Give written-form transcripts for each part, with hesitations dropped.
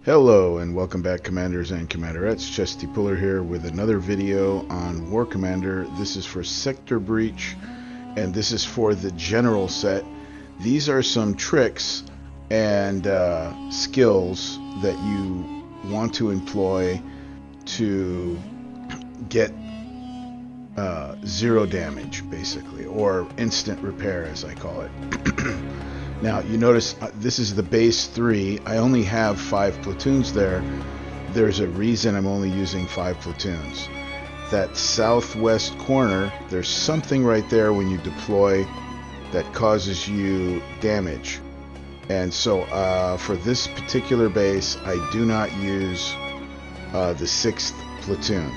Hello and welcome back, Commanders and Commanderettes. Chesty Puller here with another video on War Commander. This is for Sector Breach and this is for the general set. These are some tricks and skills that you want to employ to get zero damage, basically, or instant repair as I call it. Now you notice this is the base 3. I only have 5 platoons there. There's a reason I'm only using 5 platoons. That southwest corner, there's something right there when you deploy that causes you damage. And so for this particular base, I do not use the 6th platoon.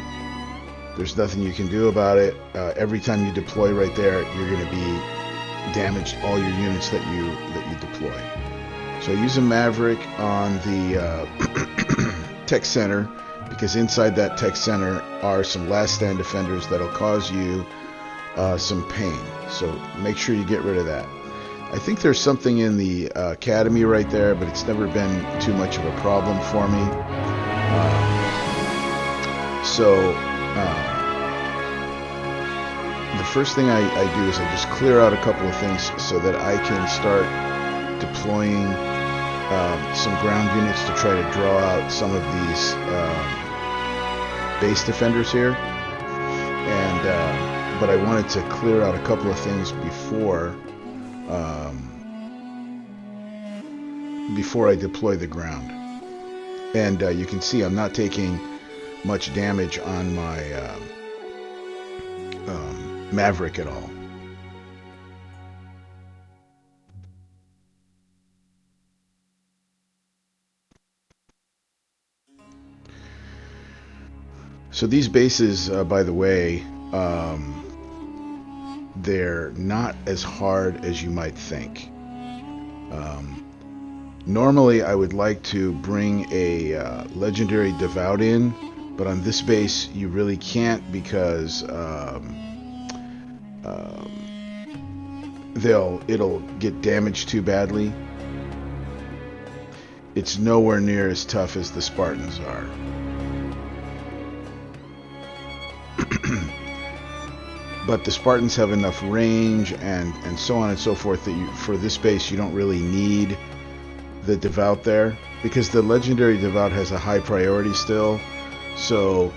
There's nothing you can do about it. Every time you deploy right there, you're going to be damaged all your units that you deploy. So I use a Maverick on the tech center because inside that tech center are some last stand defenders that'll cause you some pain. So make sure you get rid of that. I think there's something in the academy right there, but it's never been too much of a problem for me. The first thing I do is I just clear out a couple of things so that I can start deploying some ground units to try to draw out some of these base defenders here. And but I wanted to clear out a couple of things before I deploy the ground. And you can see I'm not taking much damage on my Maverick at all. So these bases, by the way, they're not as hard as you might think. Normally I would like to bring a legendary Devout in, but on this base you really can't because it'll get damaged too badly. It's nowhere near as tough as the Spartans are. But the Spartans have enough range and so on and so forth that for this base you don't really need the Devout there, because the legendary Devout has a high priority still. So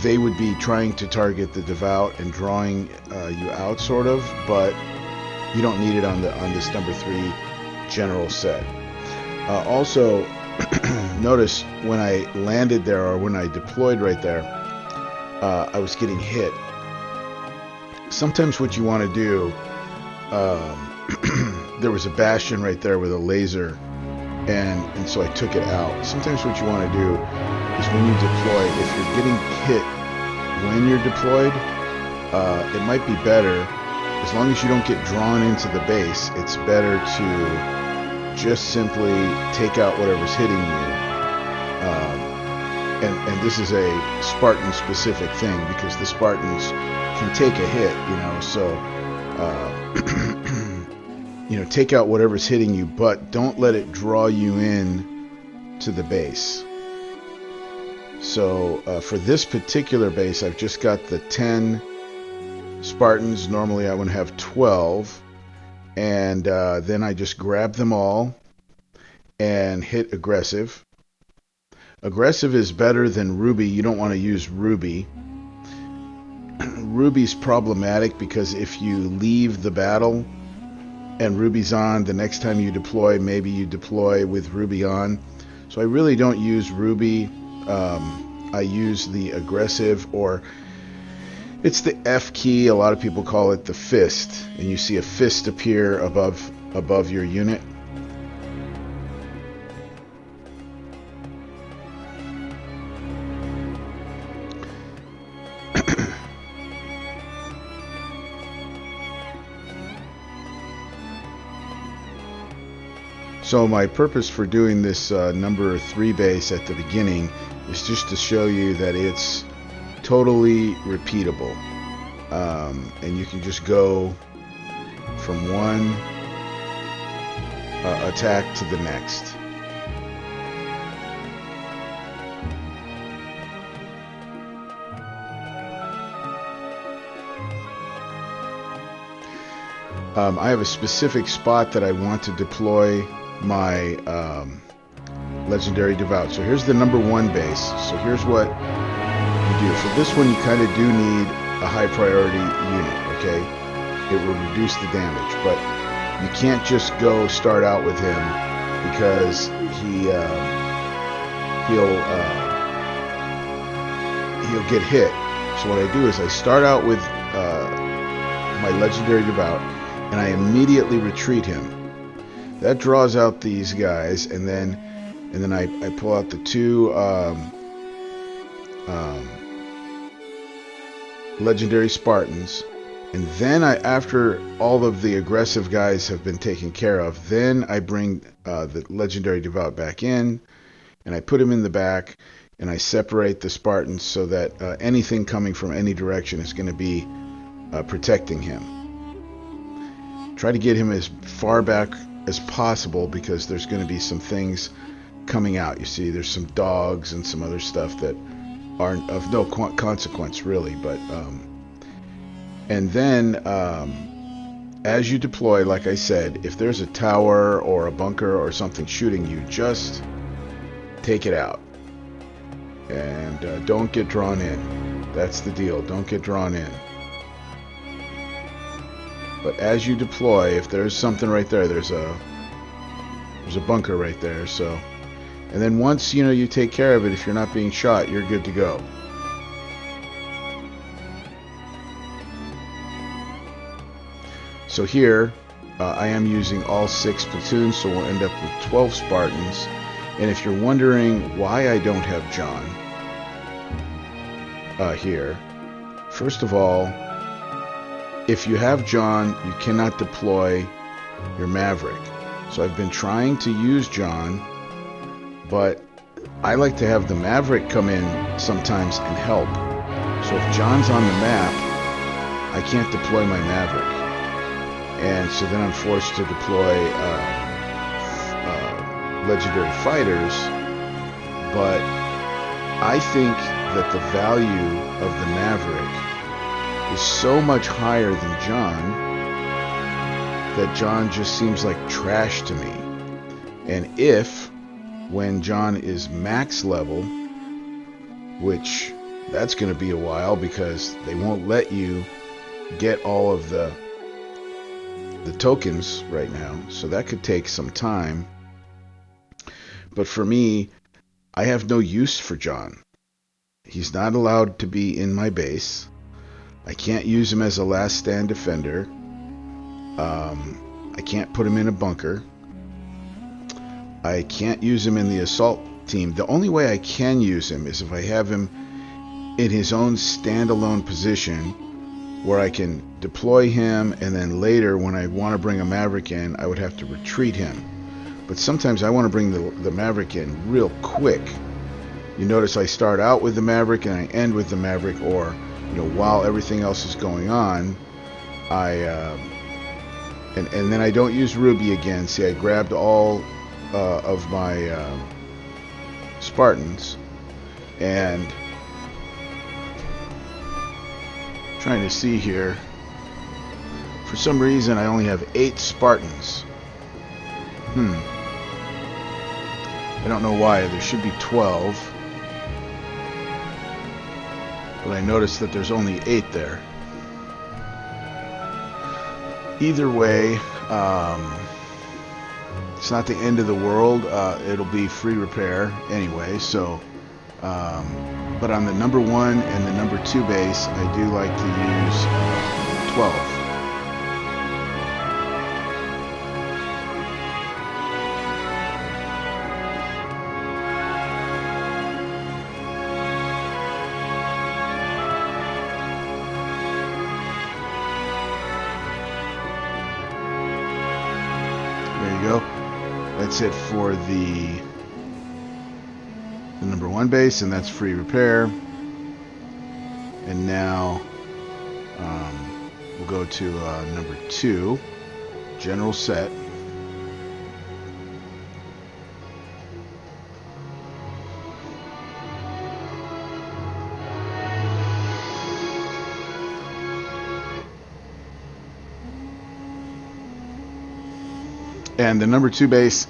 they would be trying to target the Devout and drawing you out, sort of, but you don't need it on this number 3 general set. Also, notice when I landed there, or when I deployed right there, I was getting hit. Sometimes what you want to do, there was a bastion right there with a laser, and so I took it out. Sometimes what you want to do is when you deploy, if you're getting hit when you're deployed, it might be better, as long as you don't get drawn into the base, it's better to just simply take out whatever's hitting you. And this is a Spartan specific thing, because the Spartans can take a hit, so take out whatever's hitting you, but don't let it draw you in to the base. So for this particular base, I've just got the 10 Spartans. Normally I would have 12, and then I just grab them all and hit aggressive. Aggressive is better than Ruby. You don't want to use Ruby. Ruby's problematic because if you leave the battle and Ruby's on, the next time you deploy, maybe you deploy with Ruby on. So I really don't use Ruby. I use the aggressive, or it's the F key. A lot of people call it the fist, and you see a fist appear above your unit. So my purpose for doing this number 3 base at the beginning is just to show you that it's totally repeatable, and you can just go from one attack to the next. I have a specific spot that I want to deploy my legendary Devout. So here's the number 1 base. So here's what you do. For this one, you kind of do need a high priority unit, okay? It will reduce the damage, but you can't just go start out with him because he'll get hit. So what I do is I start out with my legendary Devout, and I immediately retreat him. That draws out these guys, and then I pull out the 2 legendary Spartans, and then after all of the aggressive guys have been taken care of, then I bring the legendary Devout back in, and I put him in the back, and I separate the Spartans so that anything coming from any direction is going to be protecting him. Try to get him as far back as possible because there's going to be some things coming out. You see, there's some dogs and some other stuff that aren't of no consequence really, but and then as you deploy, like I said, if there's a tower or a bunker or something shooting you, just take it out and don't get drawn in. That's the deal. Don't get drawn in. But as you deploy, if there's something right there, there's a bunker right there. So, and then once you take care of it, if you're not being shot, you're good to go. So here, I am using all 6 platoons, so we'll end up with 12 Spartans. And if you're wondering why I don't have John here, first of all, if you have John, you cannot deploy your Maverick. So I've been trying to use John, but I like to have the Maverick come in sometimes and help. So if John's on the map, I can't deploy my Maverick. And so then I'm forced to deploy legendary fighters, but I think that the value of the Maverick is so much higher than John that John just seems like trash to me. And when John is max level, which that's going to be a while because they won't let you get all of the tokens right now, so that could take some time. But for me, I have no use for John. He's not allowed to be in my base. I can't use him as a last stand defender. I can't put him in a bunker. I can't use him in the assault team. The only way I can use him is if I have him in his own standalone position where I can deploy him, and then later when I want to bring a Maverick in, I would have to retreat him. But sometimes I want to bring the Maverick in real quick. You notice I start out with the Maverick and I end with the Maverick, or while everything else is going on, and then I don't use Ruby again. See, I grabbed all of my Spartans, and trying to see here. For some reason, I only have 8 Spartans. I don't know why. There should be 12. But I noticed that there's only 8 there. Either way, it's not the end of the world. It'll be free repair anyway. So, but on the number 1 and the number 2 base, I do like to use 12. That's it for the number 1 base, and that's free repair. And now we'll go to number 2, general set. And the number 2 base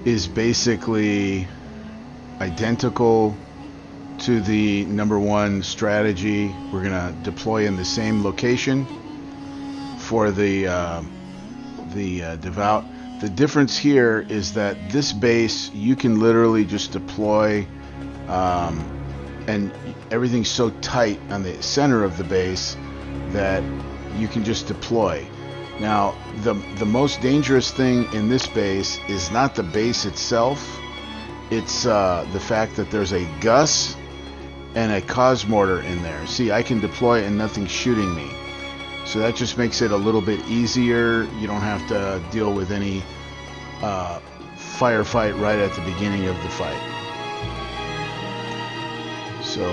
is basically identical to the number 1 strategy. We're gonna deploy in the same location for the Devout. The difference here is that this base you can literally just deploy, and everything's so tight on the center of the base that you can just deploy. Now, the most dangerous thing in this base is not the base itself. It's the fact that there's a Gus and a Cos mortar in there. See, I can deploy and nothing's shooting me. So that just makes it a little bit easier. You don't have to deal with any firefight right at the beginning of the fight. So,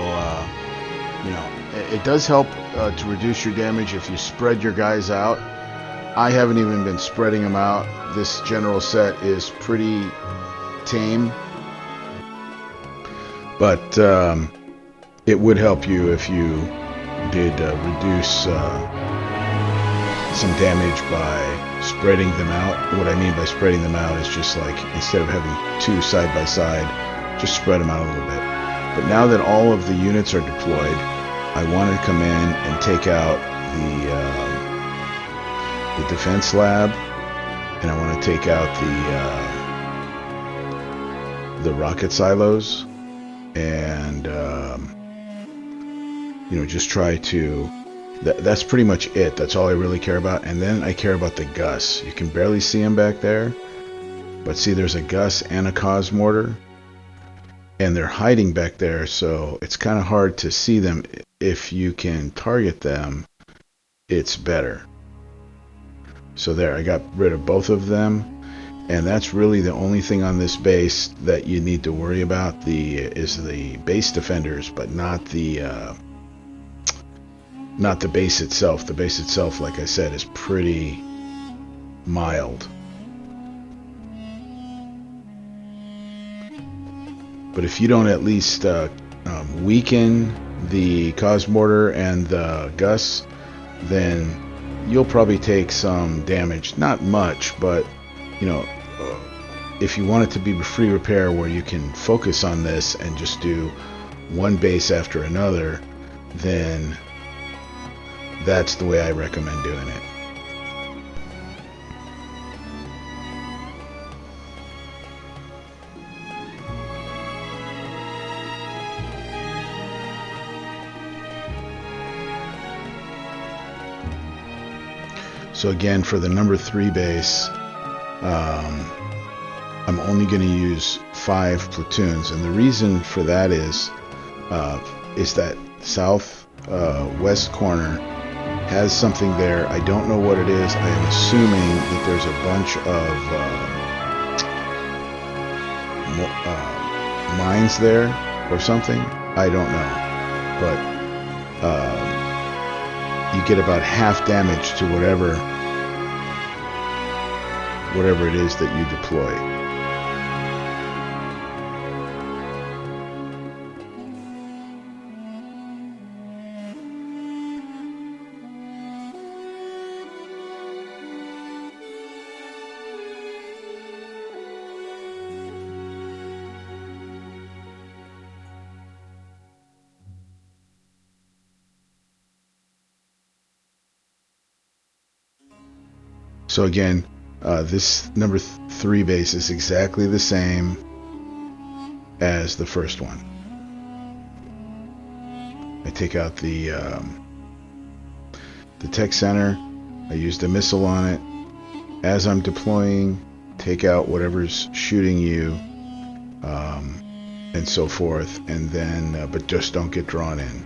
it does help to reduce your damage if you spread your guys out. I haven't even been spreading them out. This general set is pretty tame. But it would help you if you did reduce some damage by spreading them out. What I mean by spreading them out is just like, instead of having 2 side by side, just spread them out a little bit. But now that all of the units are deployed, I want to come in and take out the defense lab, and I want to take out the rocket silos, and just try to. That's pretty much it. That's all I really care about. And then I care about the Gus. You can barely see him back there, but see, there's a Gus and a Cos mortar, and they're hiding back there, so it's kind of hard to see them. If you can target them, it's better. So there, I got rid of both of them, and that's really the only thing on this base that you need to worry about. Is the base defenders, but not the base itself. The base itself, like I said, is pretty mild. But if you don't at least weaken the Cos mortar and the Gus, then you'll probably take some damage. Not much, but if you want it to be free repair where you can focus on this and just do one base after another, then that's the way I recommend doing it. So again, for the number 3 base, I'm only going to use 5 platoons, and the reason for that is that south-west corner has something there. I don't know what it is. I am assuming that there's a bunch of mines there or something. I don't know, but you get about half damage to whatever it is that you deploy. So again, this number 3 base is exactly the same as the first one. I take out the tech center. I used a missile on it. As I'm deploying, take out whatever's shooting you, and so forth. And then, but just don't get drawn in.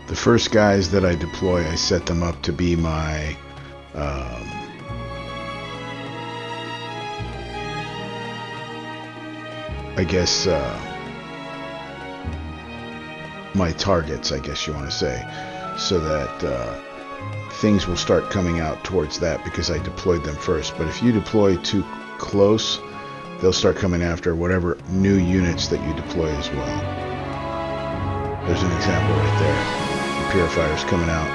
The first guys that I deploy, I set them up to be my my targets, I guess you want to say, so that things will start coming out towards that because I deployed them first. But if you deploy too close, they'll start coming after whatever new units that you deploy as well. There's an example right there. The purifier's coming out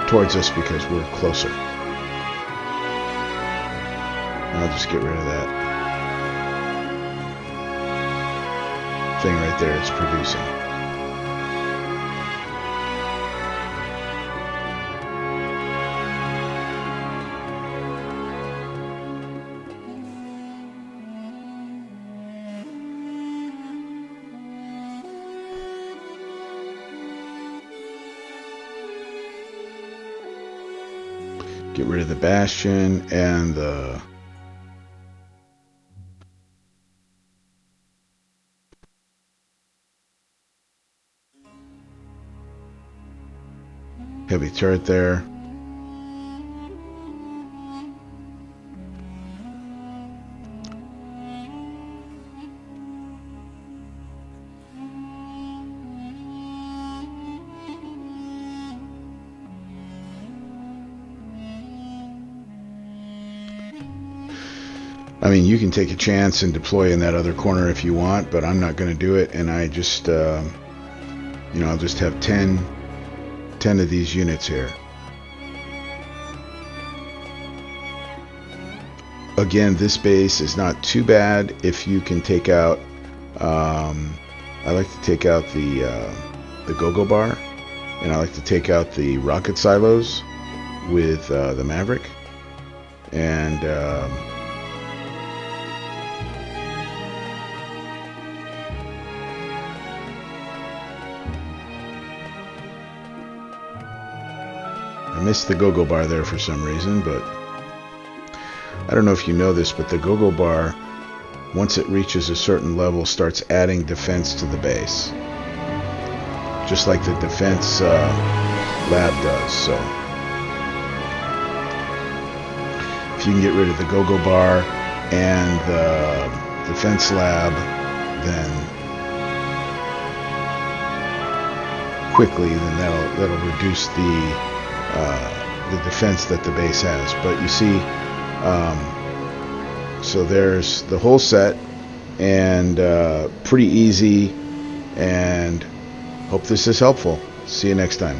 towards us because we're closer. I'll just get rid of that thing right there. It's producing. Get rid of the bastion and the heavy turret there. I mean, you can take a chance and deploy in that other corner if you want, but I'm not going to do it. And I just, you know, I'll just have 10 of these units here. Again, this base is not too bad if you can take out, I like to take out the go-go bar, and I like to take out the rocket silos with the Maverick. And I missed the go-go bar there for some reason, but I don't know if you know this, but the go-go bar, once it reaches a certain level, starts adding defense to the base, just like the defense lab does. So if you can get rid of the go-go bar and the defense lab, then quickly, then that'll reduce the defense that the base has. But you see, so there's the whole set, and pretty easy, and hope this is helpful. See you next time.